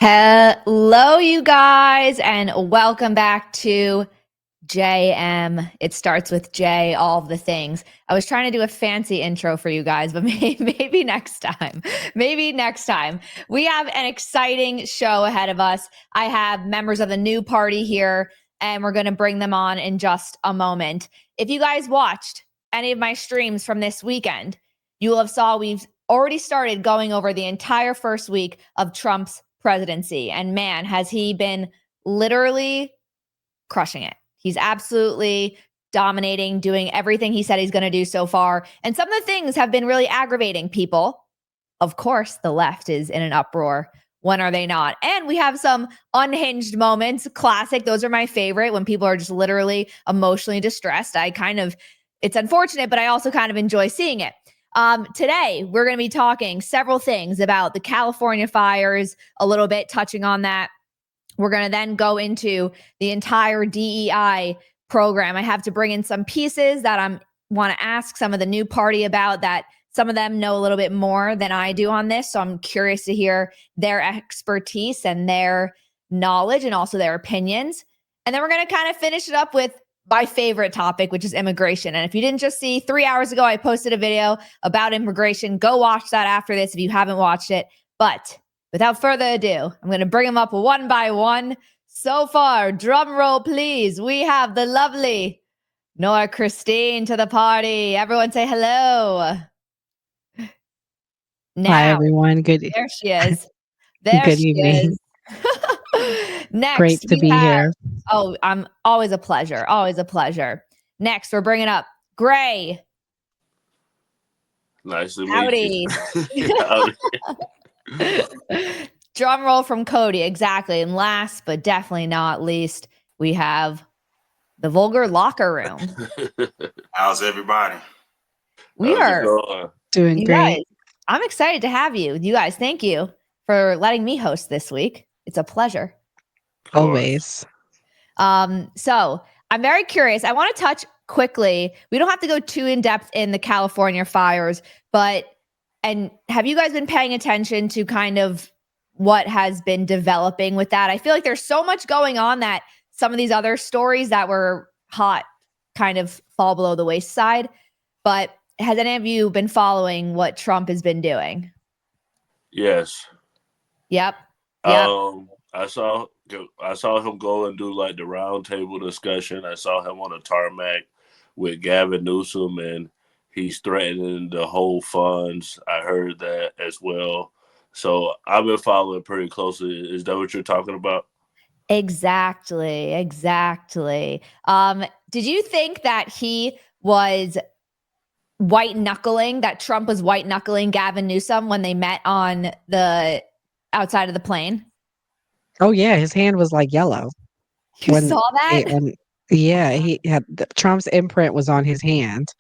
Hello, you guys, and welcome back to JM. It starts with J, all of the things. I was trying to do a fancy intro for you guys, but maybe next time. Maybe next time. We have an exciting show ahead of us. I have members of the new party here, and we're going to bring them on in just a moment. If you guys watched any of my streams from this weekend, you will have saw we've already started going over the entire first week of Trump's presidency. And man, has he been literally crushing it. He's absolutely dominating, doing everything he said he's going to do so far. And some of the things have been really aggravating people. Of course, the left is in an uproar. When are they not? And we have some unhinged moments, classic. Those are my favorite when people are just literally emotionally distressed. It's unfortunate, but I also kind of enjoy seeing it. Today, we're going to be talking several things about the California fires, a little bit touching on that. We're going to then go into the entire DEI program. I have to bring in some pieces that I want to ask some of the new party about that some of them know a little bit more than I do on this. So I'm curious to hear their expertise and their knowledge and also their opinions. And then we're going to kind of finish it up with my favorite topic, which is immigration. And if you didn't just see 3 hours ago, I posted a video about immigration. Go watch that after this if you haven't watched it. But without further ado, I'm going to bring them up one by one. So far, drum roll, please. We have the lovely Nora Christine to the party. Everyone say hello. Now, hi, everyone. There she is. There Good she evening. is. Next, Great to be here. Oh, I'm always a pleasure. Always a pleasure. Next, we're bringing up Gray. Nice to Howdy. meet you. Howdy. Drum roll from Cody. Exactly. And last, but definitely not least, we have the vulgar locker room. How's everybody? We How's it are going? Doing you great. guys. I'm excited to have you. You guys, thank you for letting me host this week. It's a pleasure. Always. So I'm very curious. I want to touch quickly. We don't have to go too in depth in the California fires, and have you guys been paying attention to kind of what has been developing with that? I feel like there's so much going on that some of these other stories that were hot kind of fall below the wayside. But has any of you been following what Trump has been doing? Yes. Yep. I saw him go and do like the round table discussion. I saw him on a tarmac with Gavin Newsom, and he's threatening to hold funds. I heard that as well. So I've been following pretty closely. Is that what you're talking about? Exactly. Did you think that he was that Trump was white knuckling Gavin Newsom when they met on the outside of the plane? Oh yeah, his hand was like yellow. You saw that? He had Trump's imprint was on his hand.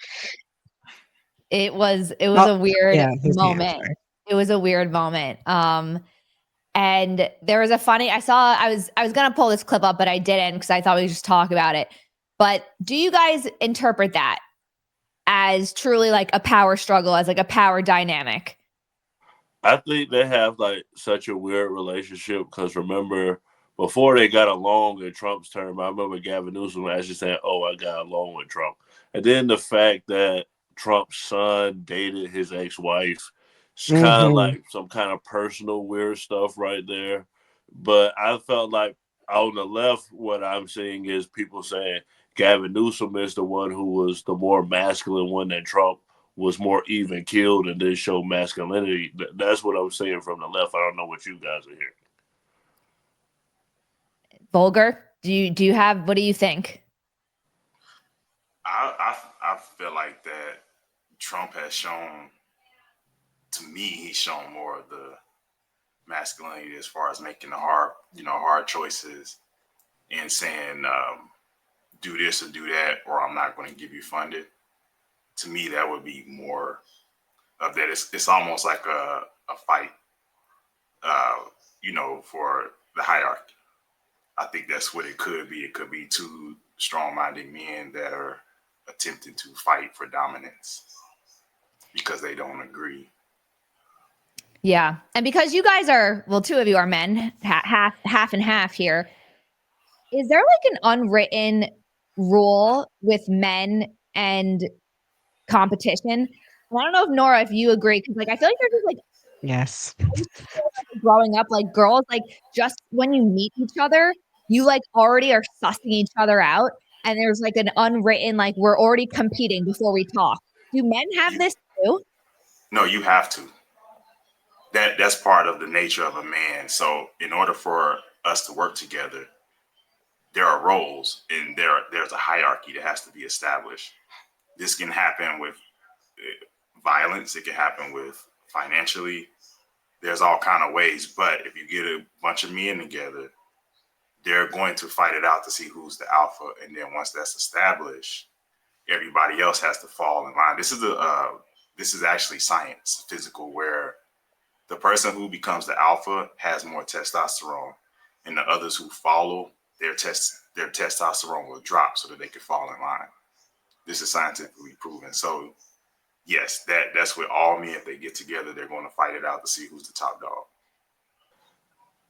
It was a weird moment. Hand, it was a weird moment. And there was I was gonna pull this clip up, but I didn't because I thought we'd just talk about it. But do you guys interpret that as truly like a power struggle, as like a power dynamic? I think they have like such a weird relationship because remember, before they got along in Trump's term, I remember Gavin Newsom actually saying, "Oh, I got along with Trump," and then the fact that Trump's son dated his ex-wife, it's kind of like some kind of personal weird stuff right there. But I felt like on the left, what I'm seeing is people saying Gavin Newsom is the one who was the more masculine one than Trump was more even killed and did show masculinity. That's what I'm saying from the left. I don't know what you guys are hearing. Vulgar, do you have, what do you think? I feel like that Trump has shown, to me, he's shown more of the masculinity as far as making the hard choices and saying, do this or do that, or I'm not going to give you funded. To me, that would be more of that. It's almost like a fight, for the hierarchy. I think that's what it could be. It could be two strong-minded men that are attempting to fight for dominance because they don't agree. Yeah. And because you guys are, well, two of you are men, half and half here. Is there like an unwritten rule with men and competition? And I don't know if Nora, if you agree, because like I feel like there's just like Yes. growing up, like girls, like just when you meet each other, you like already are sussing each other out, and there's like an unwritten like we're already competing before we talk. Do men have this too? No, you have to. That's part of the nature of a man. So in order for us to work together, there are roles and there's a hierarchy that has to be established. This can happen with violence. It can happen with financially. There's all kind of ways. But if you get a bunch of men together, they're going to fight it out to see who's the alpha. And then once that's established, everybody else has to fall in line. This is actually science, physical, where the person who becomes the alpha has more testosterone, and the others who follow their testosterone will drop so that they can fall in line. This is scientifically proven. So yes, that's with all men. If they get together, they're going to fight it out to see who's the top dog.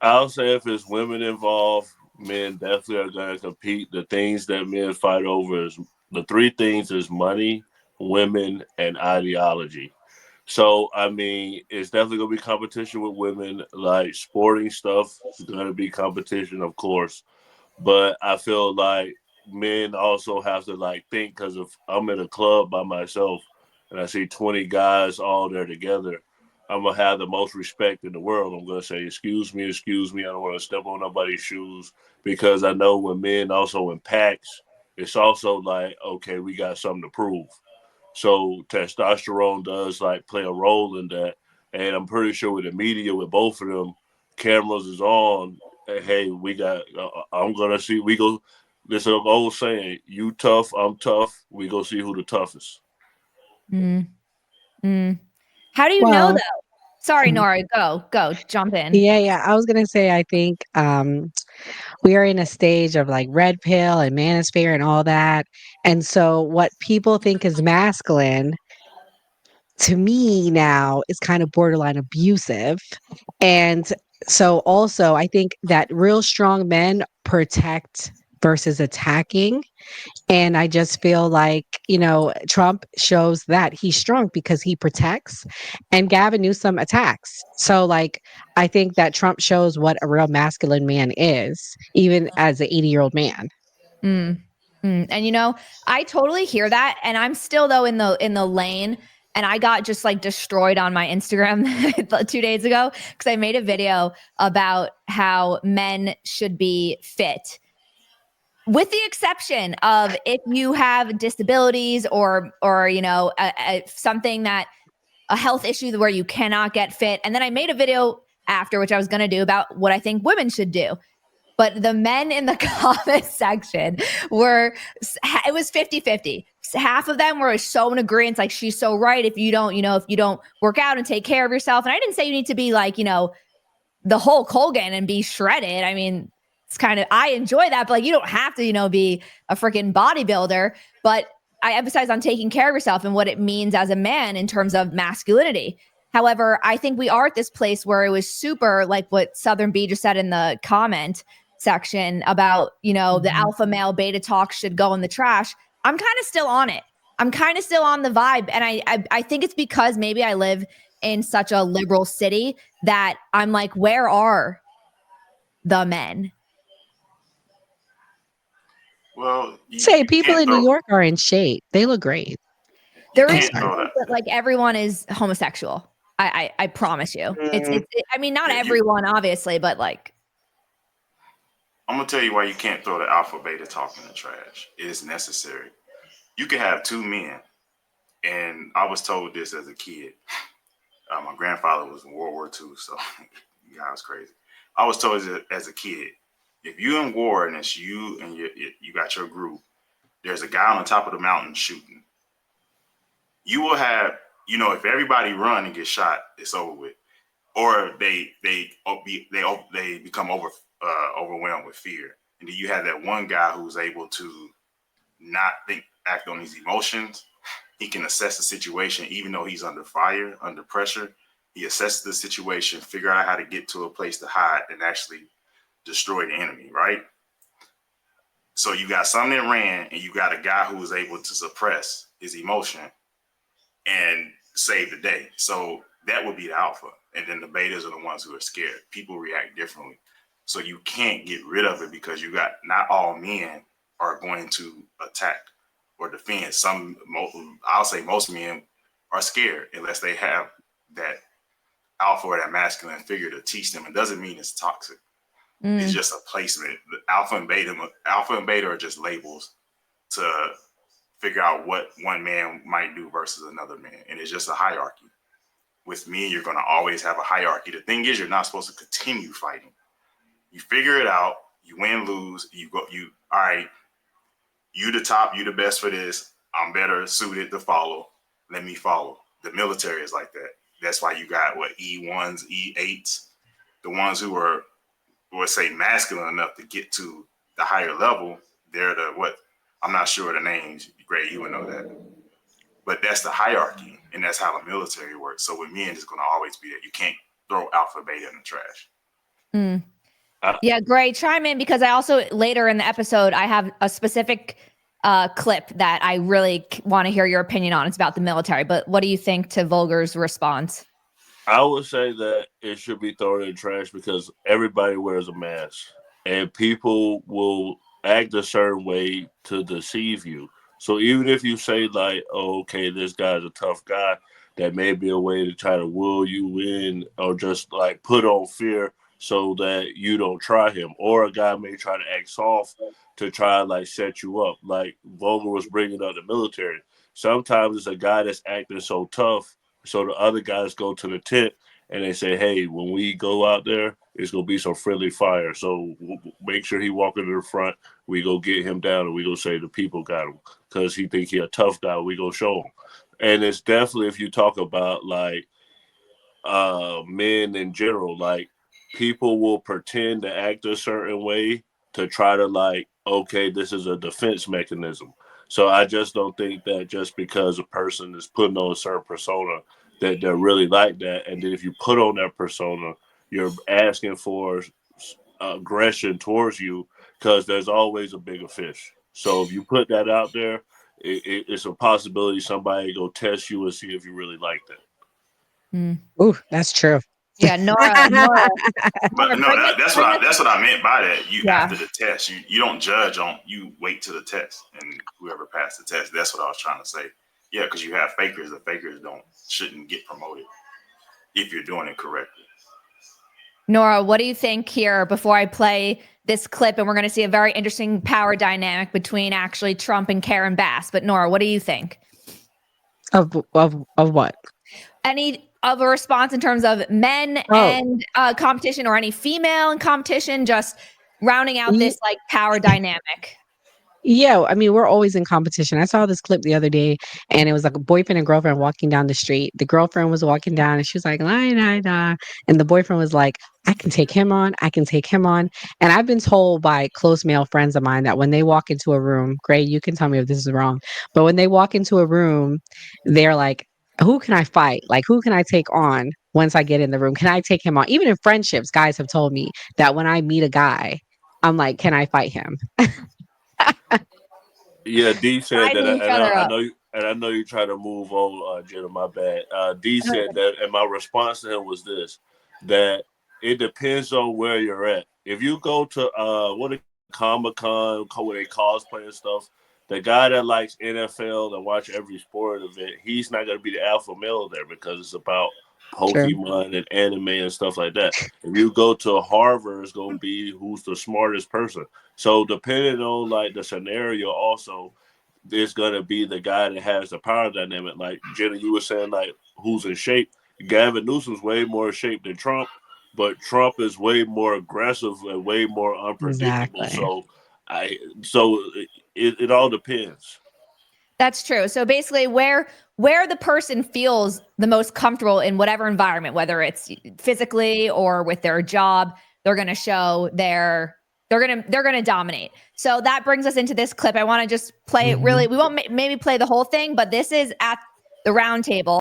I'll say if it's women involved, men definitely are going to compete. The things that men fight over is the three things is money, women, and ideology. So, I mean, it's definitely going to be competition with women. Like sporting stuff is going to be competition, of course. But I feel like men also have to like think, because if I'm in a club by myself and I see 20 guys all there together, I'm gonna have the most respect in the world. I'm gonna say, excuse me. I don't want to step on nobody's shoes, because I know when men also in packs, it's also like, okay, we got something to prove. So testosterone does like play a role in that. And I'm pretty sure with the media, with both of them, cameras is on. Hey, we got, I'm going to see, we go, this is an old saying, you tough, I'm tough. We go see who the toughest. Mm. Mm. How do you know Well, though? Sorry, Nora, go, jump in. yeah. I was gonna say, I think we are in a stage of like red pill and manosphere and all that. And so what people think is masculine to me now is kind of borderline abusive. And so also I think that real strong men protect versus attacking. And I just feel like, Trump shows that he's strong because he protects and Gavin Newsom attacks. So, like, I think that Trump shows what a real masculine man is, even as an 80-year-old man. Mm. And I totally hear that, and I'm still though in the lane. And I got just like destroyed on my Instagram 2 days ago because I made a video about how men should be fit, with the exception of if you have disabilities or something that a health issue where you cannot get fit. And then I made a video after, which I was going to do, about what I think women should do. But the men in the comment section it was 50-50. Half of them were so in agreement, like, she's so right. If you don't work out and take care of yourself. And I didn't say you need to be like, the Hulk Hogan and be shredded. I mean, it's kind of, I enjoy that, but like, you don't have to, be a freaking bodybuilder. But I emphasize on taking care of yourself and what it means as a man in terms of masculinity. However, I think we are at this place where it was super, like what Southern B just said in the comment section about, the alpha male beta talk should go in the trash. I'm kind of still on it. I'm kind of still on the vibe. And I think it's because maybe I live in such a liberal city that I'm like, where are the men? Well, Say you people can't in New throw York are in shape. They look great. There I'm is, sorry. but like everyone is homosexual. I promise you. I mean, not Yeah, everyone, obviously, but like. I'm gonna tell you why you can't throw the alpha beta talk in the trash. It is necessary. You can have two men, and I was told this as a kid. My grandfather was in World War II, so yeah, I was crazy. I was told as a kid, if you're in war and it's you and you got your group, there's a guy on the top of the mountain shooting. You will have, if everybody run and get shot, it's over with. Or they become overwhelmed with fear, and then you have that one guy who's able to not act on his emotions. He can assess the situation even though he's under fire, under pressure, He assesses the situation, figure out how to get to a place to hide and actually destroy the enemy, right? So you got something that ran, and you got a guy who was able to suppress his emotion and save the day. So that would be the alpha. And then the betas are the ones who are scared. People react differently. So you can't get rid of it because you got, not all men are going to attack or defend. I'll say most men are scared unless they have that alpha or that masculine figure to teach them. It doesn't mean it's toxic. It's just a placement. The alpha and beta are just labels to figure out what one man might do versus another man. And it's just a hierarchy. With me, you're going to always have a hierarchy. The thing is, you're not supposed to continue fighting. You figure it out, you win, lose, all right, you the top, you the best for this. I'm better suited to follow. Let me follow. The military is like that. That's why you got E1s, E8s, the ones who are, let's say, masculine enough to get to the higher level. They're I'm not sure of the names. Gray, you would know that. But that's the hierarchy, and that's how the military works. So with men, it's going to always be that. You can't throw alpha beta in the trash. Yeah, Gray, chime in, because I also, later in the episode, I have a specific clip that I really want to hear your opinion on. It's about the military. But what do you think to Vulgar's response? I would say that it should be thrown in the trash because everybody wears a mask, and people will act a certain way to deceive you. So even if you say like, oh, okay, this guy's a tough guy, that may be a way to try to will you in or just like put on fear so that you don't try him. Or a guy may try to act soft to try to like set you up. Like Vogel was bringing up the military. Sometimes it's a guy that's acting so tough, so the other guys go to the tent and they say, hey, when we go out there, it's going to be some friendly fire. So make sure he walking to the front. We go get him down and we go say the people got him because he think he a tough guy. We go show him. And it's definitely, if you talk about like men in general, like people will pretend to act a certain way to try to like, okay, this is a defense mechanism. So I just don't think that just because a person is putting on a certain persona that they're really like that. And then if you put on that persona, you're asking for aggression towards you because there's always a bigger fish. So if you put that out there, it's a possibility somebody go test you and see if you really like that. Ooh, that's true. Yeah, Nora. But no, that's what I meant by that. After the test, you don't judge you wait to the test, and whoever passed the test. That's what I was trying to say. Yeah, because you have fakers. The fakers shouldn't get promoted if you're doing it correctly. Nora, what do you think here before I play this clip? And we're going to see a very interesting power dynamic between actually Trump and Karen Bass. But Nora, what do you think? Of what? Any of a response in terms of men and competition, or any female in competition, just rounding out this like power dynamic? Yeah, I mean, we're always in competition. I saw this clip the other day, and it was like a boyfriend and girlfriend walking down the street. The girlfriend was walking down, and she was like, "La, la, la," and the boyfriend was like, "I can take him on. I can take him on." And I've been told by close male friends of mine that when they walk into a room, Gray, you can tell me if this is wrong, but when they walk into a room, they're like, "Who can I fight? Like, who can I take on once I get in the room? Can I take him on?" Even in friendships, guys have told me that when I meet a guy, I'm like, "Can I fight him?" Yeah, D said that, Each other up. I know you try to move on, Jenna. My bad. D said that, and my response to him was this: that it depends on where you're at. If you go to what a Comic-Con where they cosplay and stuff, the guy that likes NFL and watch every sport event, he's not going to be the alpha male there because it's about Pokemon and anime and stuff like that. If you go to Harvard, it's going to be who's the smartest person. So depending on like the scenario, also there's gonna be the guy that has the power dynamic. Like Jenna, you were saying, like who's in shape. Gavin Newsom's way more in shape than Trump, but Trump is way more aggressive and way more unpredictable. Exactly. So it all depends. That's true. So basically, where the person feels the most comfortable in whatever environment, whether it's physically or with their job, they're going to show they're going to dominate. So that brings us into this clip. I want to just play it really. We won't maybe play the whole thing, but this is at the round table.